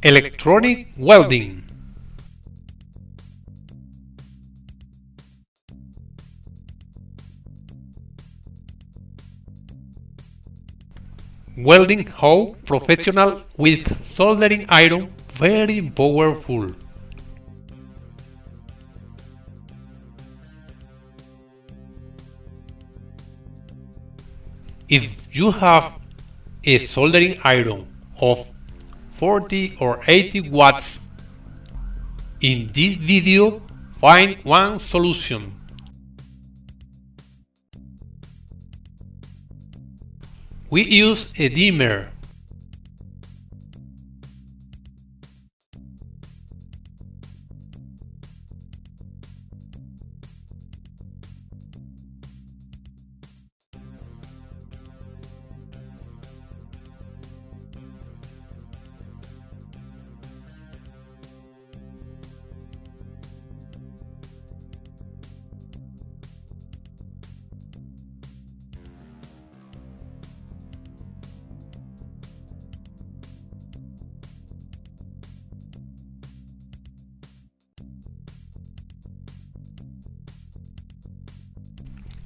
Electronic welding. Welding how professional with soldering iron, very powerful. If you have a soldering iron of 40 or 80 watts, in this video find one solution. We use a dimmer.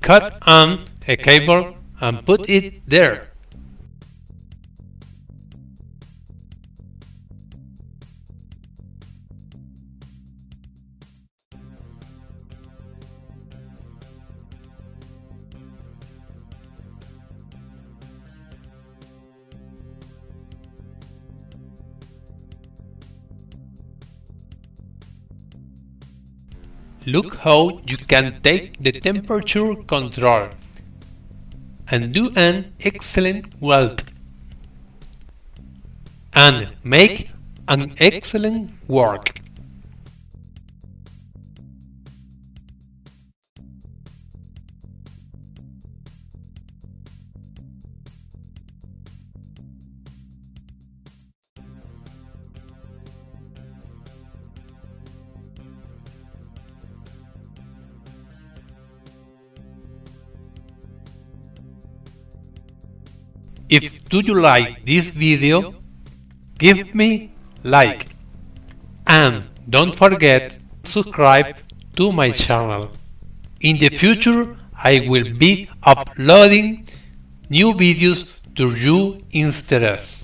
Cut on a cable and put it there. Look how you can take the temperature control and do an excellent weld and make an excellent work. If do you like this video, give me like and don't forget to subscribe to my channel. In the future I will be uploading new videos to your interest.